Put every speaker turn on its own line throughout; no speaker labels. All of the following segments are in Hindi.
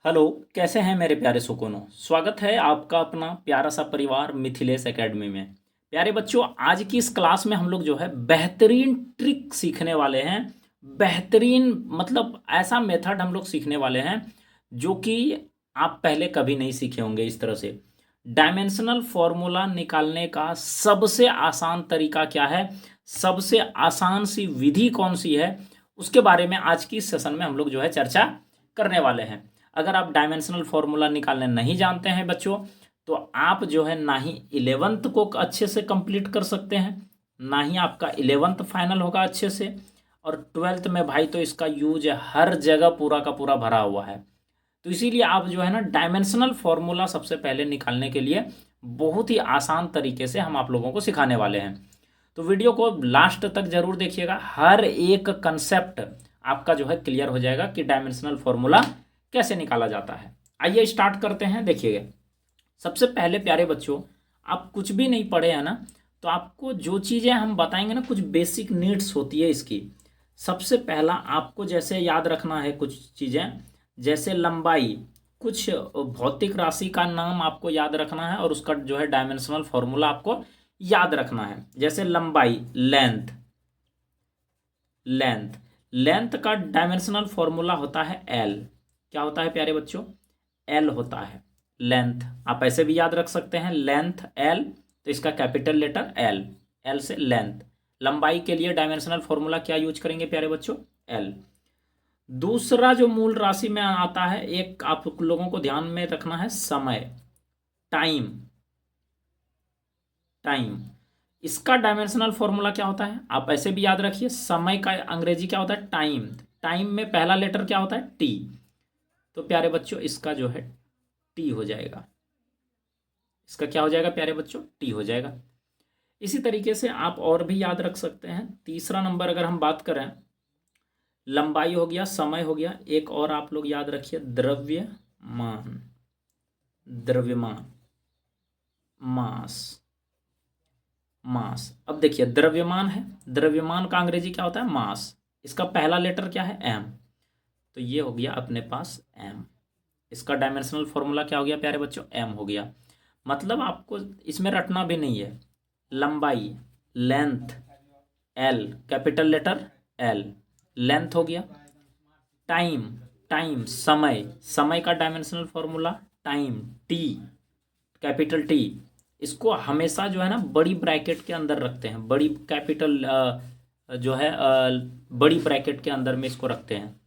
हेलो। कैसे हैं मेरे प्यारे सुकूनों। स्वागत है आपका अपना प्यारा सा परिवार मिथिलेश एकेडमी में। प्यारे बच्चों, आज की इस क्लास में हम लोग जो है बेहतरीन ट्रिक सीखने वाले हैं। बेहतरीन मतलब ऐसा मेथड हम लोग सीखने वाले हैं जो कि आप पहले कभी नहीं सीखे होंगे। इस तरह से डायमेंशनल फॉर्मूला निकालने का सबसे आसान तरीका क्या है, सबसे आसान सी विधि कौन सी है, उसके बारे में आज की इस सेशन में हम लोग जो है चर्चा करने वाले हैं। अगर आप डायमेंशनल फॉर्मूला निकालने नहीं जानते हैं बच्चों, तो आप जो है ना ही 11th को अच्छे से कंप्लीट कर सकते हैं, ना ही आपका 11th फाइनल होगा अच्छे से। और 12th में भाई तो इसका यूज हर जगह पूरा का पूरा भरा हुआ है। तो इसीलिए आप जो है ना डायमेंशनल फॉर्मूला सबसे पहले निकालने के लिए बहुत ही आसान तरीके से हम आप लोगों को सिखाने वाले हैं। तो वीडियो को लास्ट तक जरूर देखिएगा, हर एक कंसेप्ट आपका जो है क्लियर हो जाएगा कि डायमेंशनल फॉर्मूला कैसे निकाला जाता है। आइए स्टार्ट करते हैं। देखिएगा, सबसे पहले प्यारे बच्चों, आप कुछ भी नहीं पढ़े हैं ना, तो आपको जो चीज़ें हम बताएंगे ना, कुछ बेसिक नीड्स होती है इसकी। सबसे पहला आपको जैसे याद रखना है कुछ चीज़ें, जैसे लंबाई। कुछ भौतिक राशि का नाम आपको याद रखना है और उसका जो है डायमेंशनल फॉर्मूला आपको याद रखना है। जैसे लंबाई, लेंथ। लेंथ लेंथ का डायमेंशनल फॉर्मूला होता है एल। क्या होता है प्यारे बच्चों? एल होता है लेंथ। आप ऐसे भी याद रख सकते हैं, लेंथ एल, तो इसका कैपिटल लेटर एल। एल से लेंथ। लंबाई के लिए डायमेंशनल फॉर्मूला क्या यूज करेंगे प्यारे बच्चों? एल। दूसरा जो मूल राशि में आता है, एक आप लोगों को ध्यान में रखना है, समय, टाइम। टाइम, इसका डायमेंशनल फॉर्मूला क्या होता है? आप ऐसे भी याद रखिए, समय का अंग्रेजी क्या होता है? टाइम। टाइम में पहला लेटर क्या होता है? टी। तो प्यारे बच्चों इसका जो है टी हो जाएगा। इसका क्या हो जाएगा प्यारे बच्चों? टी हो जाएगा। इसी तरीके से आप और भी याद रख सकते हैं। तीसरा नंबर अगर हम बात करें, लंबाई हो गया, समय हो गया, एक और आप लोग याद रखिए, द्रव्यमान। द्रव्यमान, मास। मास। अब देखिए, द्रव्यमान है, द्रव्यमान का अंग्रेजी क्या होता है? मास। इसका पहला लेटर क्या है? एम। तो ये हो गया अपने पास एम। इसका डायमेंशनल फॉर्मूला क्या हो गया प्यारे बच्चों? एम हो गया। मतलब आपको इसमें रटना भी नहीं है। लंबाई, length, L, capital letter L. Length हो गया। टाइम, टाइम समय, समय का dimensional formula time, T, capital T. इसको हमेशा जो है ना बड़ी ब्रैकेट के अंदर रखते हैं, बड़ी कैपिटल जो है बड़ी ब्रैकेट के अंदर में इसको रखते हैं।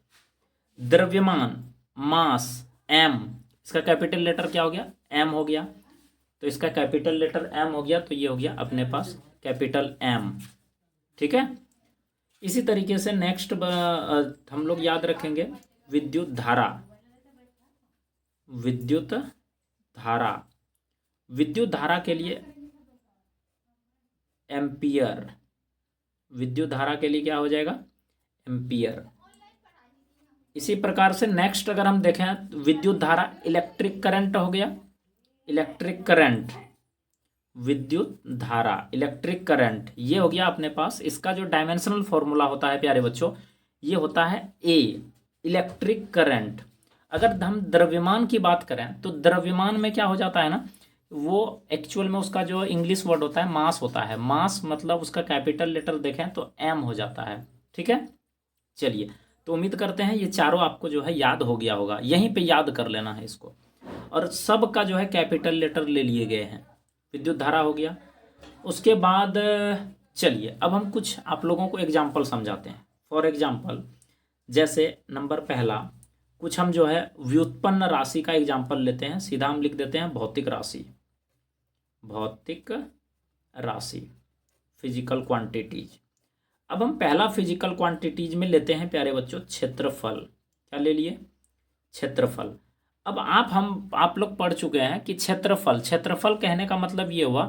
द्रव्यमान, मास, एम, इसका कैपिटल लेटर क्या हो गया? एम हो गया। तो इसका कैपिटल लेटर एम हो गया, तो ये हो गया अपने पास कैपिटल एम। ठीक है। इसी तरीके से नेक्स्ट हम लोग याद रखेंगे विद्युत धारा। विद्युत धारा, विद्युत धारा के लिए एम्पियर। विद्युत धारा के लिए क्या हो जाएगा? एम्पियर। इसी प्रकार से नेक्स्ट अगर हम देखें तो विद्युत धारा, इलेक्ट्रिक करंट हो गया। इलेक्ट्रिक करंट, विद्युत धारा, इलेक्ट्रिक करंट, ये हो गया अपने पास। इसका जो डायमेंशनल फॉर्मूला होता है प्यारे बच्चों, ये होता है ए, इलेक्ट्रिक करंट। अगर हम द्रव्यमान की बात करें तो द्रव्यमान में क्या हो जाता है ना, वो एक्चुअल में उसका जो इंग्लिश वर्ड होता है मास होता है। मास मतलब उसका कैपिटल लेटर देखें तो एम हो जाता है। ठीक है। चलिए, तो उम्मीद करते हैं ये चारों आपको जो है याद हो गया होगा। यहीं पे याद कर लेना है इसको, और सब का जो है कैपिटल लेटर ले लिए गए हैं। विद्युत धारा हो गया। उसके बाद चलिए अब हम कुछ आप लोगों को एग्जाम्पल समझाते हैं। फॉर एग्जाम्पल, जैसे नंबर पहला, कुछ हम जो है व्युत्पन्न राशि का एग्जाम्पल लेते हैं। सीधा हम लिख देते हैं भौतिक राशि। भौतिक राशि, फिजिकल क्वांटिटीज। अब हम पहला फिजिकल क्वांटिटीज में लेते हैं प्यारे बच्चों क्षेत्रफल। क्या ले लिए? क्षेत्रफल। अब आप लोग पढ़ चुके हैं कि क्षेत्रफल, क्षेत्रफल कहने का मतलब ये हुआ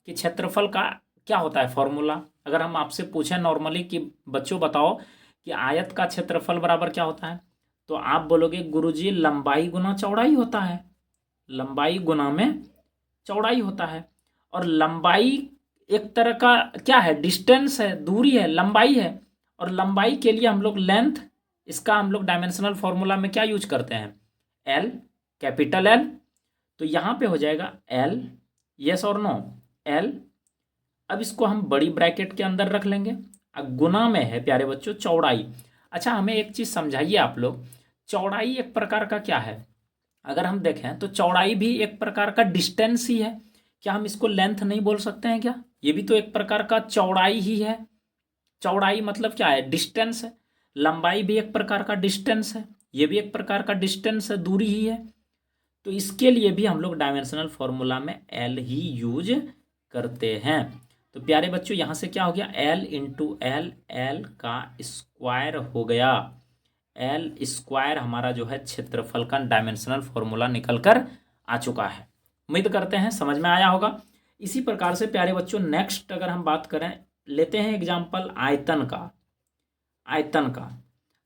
कि क्षेत्रफल का क्या होता है फॉर्मूला। अगर हम आपसे पूछें नॉर्मली कि बच्चों बताओ कि आयत का क्षेत्रफल बराबर क्या होता है, तो आप बोलोगे गुरुजी लंबाई गुना चौड़ाई होता है। लंबाई गुना में चौड़ाई होता है। और लंबाई एक तरह का क्या है? डिस्टेंस है, दूरी है, लंबाई है। और लंबाई के लिए हम लोग लेंथ, इसका हम लोग डायमेंशनल फॉर्मूला में क्या यूज करते हैं? एल, कैपिटल एल, तो यहाँ पे हो जाएगा एल, यस और नो, एल। अब इसको हम बड़ी ब्रैकेट के अंदर रख लेंगे। अब गुना में है प्यारे बच्चों चौड़ाई। अच्छा हमें एक चीज़ समझाइए आप लोग, चौड़ाई एक प्रकार का क्या है? अगर हम देखें तो चौड़ाई भी एक प्रकार का डिस्टेंस ही है। क्या हम इसको लेंथ नहीं बोल सकते हैं क्या? ये भी तो एक प्रकार का चौड़ाई ही है। चौड़ाई मतलब क्या है? डिस्टेंस है। लंबाई भी एक प्रकार का डिस्टेंस है, ये भी एक प्रकार का डिस्टेंस है, दूरी ही है। तो इसके लिए भी हम लोग डायमेंशनल फॉर्मूला में एल ही यूज करते हैं। तो प्यारे बच्चों यहाँ से क्या हो गया? एल इंटू एल, एल का स्क्वायर हो गया। एल स्क्वायर हमारा जो है क्षेत्रफल का डायमेंशनल फॉर्मूला निकल कर आ चुका है। उम्मीद करते हैं समझ में आया होगा। इसी प्रकार से प्यारे बच्चों नेक्स्ट अगर हम बात करें, लेते हैं एग्जाम्पल आयतन का। आयतन का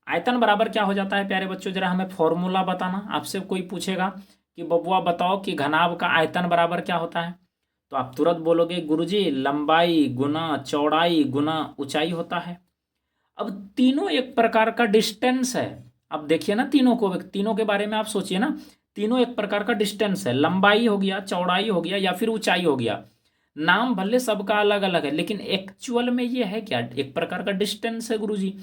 आयतन बराबर क्या हो जाता है प्यारे बच्चों? जरा हमें फॉर्मूला बताना। आपसे कोई पूछेगा कि बबुआ बताओ कि घनाभ का आयतन बराबर क्या होता है, तो आप तुरंत बोलोगे गुरुजी लंबाई गुना चौड़ाई गुना ऊंचाई होता है। अब तीनों एक प्रकार का डिस्टेंस है। अब देखिए ना, तीनों के बारे में आप सोचिए ना, तीनों एक प्रकार का डिस्टेंस है। लंबाई हो गया, चौड़ाई हो गया, या फिर ऊंचाई हो गया। नाम भले सबका अलग अलग है, लेकिन एक्चुअल में ये है क्या? एक प्रकार का डिस्टेंस है गुरुजी।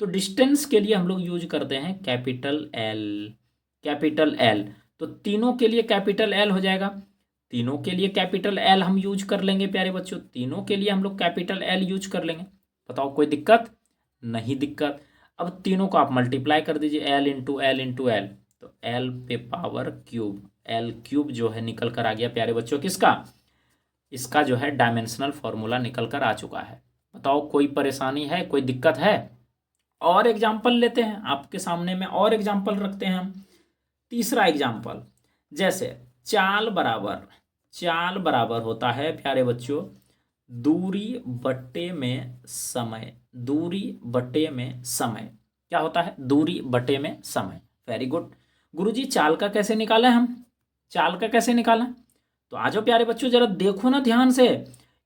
तो डिस्टेंस के लिए हम लोग यूज करते हैं कैपिटल एल। कैपिटल एल, तो तीनों के लिए कैपिटल एल हो जाएगा। तीनों के लिए कैपिटल एल हम यूज कर लेंगे प्यारे बच्चों, तीनों के लिए हम लोग कैपिटल एल यूज कर लेंगे। बताओ कोई दिक्कत? नहीं दिक्कत। अब तीनों को आप मल्टीप्लाई कर दीजिए, L into L into L, तो एल पे पावर क्यूब, एल क्यूब जो है निकल कर आ गया प्यारे बच्चों किसका? इसका जो है डायमेंशनल फॉर्मूला निकल कर आ चुका है। बताओ कोई परेशानी है, कोई दिक्कत है? और एग्जाम्पल लेते हैं आपके सामने में, और एग्जाम्पल रखते हैं हम। तीसरा एग्जाम्पल, जैसे चाल बराबर होता है प्यारे बच्चों दूरी बट्टे में समय। दूरी बट्टे में समय क्या होता है? दूरी बट्टे में समय। Very good. गुरुजी चाल का कैसे निकालें हम? चाल का कैसे निकालें? तो आ जाओ प्यारे बच्चों, जरा देखो ना ध्यान से,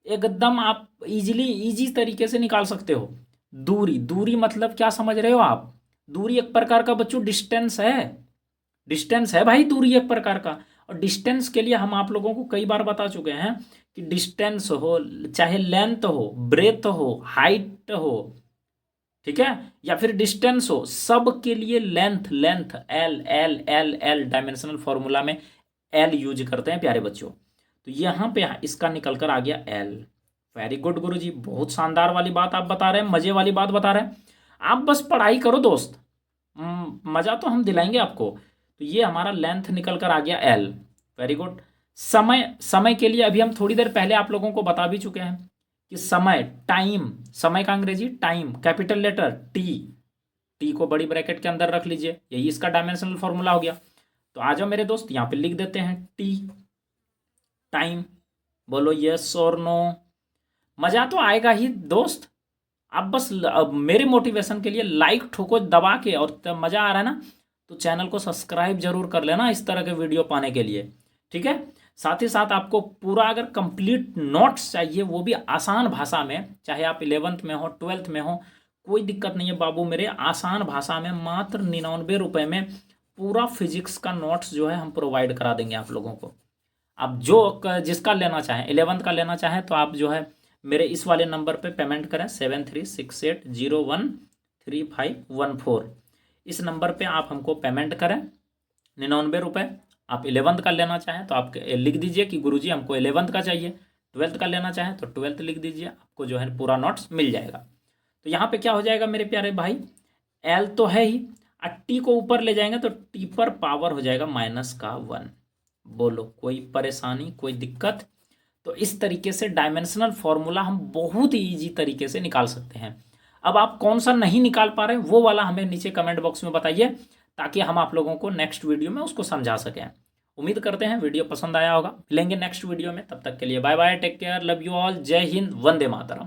एकदम आप इजी तरीके से निकाल सकते हो। दूरी मतलब क्या समझ रहे हो आप? दूरी एक प्रकार का बच्चों डिस्टेंस है। डिस्टेंस है भाई, दूरी एक प्रकार का। और डिस्टेंस के लिए हम आप लोगों को कई बार बता चुके हैं कि डिस्टेंस हो, चाहे लेंथ हो, ब्रेथ हो, हाइट हो, ठीक है, या फिर डिस्टेंस हो, सब के लिए length L L L L dimensional formula में एल यूज करते हैं प्यारे बच्चों। तो यहाँ पे इसका निकल कर आ गया एल। वेरी गुड गुरुजी, बहुत शानदार वाली बात आप बता रहे हैं, मजे वाली बात बता रहे हैं। आप बस पढ़ाई करो दोस्त, मजा तो हम दिलाएंगे आपको। तो ये हमारा लेंथ निकल कर आ गया एल। Very good. समय के लिए अभी हम थोड़ी देर पहले आप लोगों को बता भी चुके हैं कि समय का अंग्रेजी टाइम, कैपिटल लेटर टी को बड़ी ब्रैकेट के अंदर रख लीजिए, यही इसका डायमेंशनल फॉर्मूला हो गया। तो आ जाओ मेरे दोस्त, यहाँ पे लिख देते हैं टी, टाइम। बोलो यस और नो। मजा तो आएगा ही दोस्त। आप बस अब मेरे मोटिवेशन के लिए लाइक ठोको दबा के, और मजा आ रहा है ना तो चैनल को सब्सक्राइब जरूर कर लेना इस तरह के वीडियो पाने के लिए, ठीक है। साथ ही साथ आपको पूरा अगर कंप्लीट नोट्स चाहिए, वो भी आसान भाषा में, चाहे आप 11th में हो 12th में हो, कोई दिक्कत नहीं है बाबू मेरे, आसान भाषा में मात्र 99 रुपये में पूरा फिजिक्स का नोट्स जो है हम प्रोवाइड करा देंगे आप लोगों को। आप जो जिसका लेना चाहें, 11th का लेना चाहें, तो आप जो है मेरे इस वाले नंबर पे पेमेंट करें, 7368013514। इस नंबर पे आप हमको पेमेंट करें 99 रुपये। आप 11th का लेना चाहें तो आप लिख दीजिए कि गुरुजी हमको 11th का चाहिए। 12th का लेना चाहें तो 12th लिख दीजिए, आपको जो है पूरा नोट्स मिल जाएगा। तो यहाँ पे क्या हो जाएगा मेरे प्यारे भाई, एल तो है ही, टी को ऊपर ले जाएंगे तो टी पर पावर हो जाएगा -1। बोलो कोई परेशानी, कोई दिक्कत? तो इस तरीके से डायमेंशनल फॉर्मूला हम बहुत ही ईजी तरीके से निकाल सकते हैं। अब आप कौन सा नहीं निकाल पा रहे वो वाला हमें नीचे कमेंट बॉक्स में बताइए, ताकि हम आप लोगों को नेक्स्ट वीडियो में उसको समझा सकें। उम्मीद करते हैं वीडियो पसंद आया होगा। मिलेंगे नेक्स्ट वीडियो में, तब तक के लिए bye bye, take care, love you all, जय हिंद, वंदे मातरम।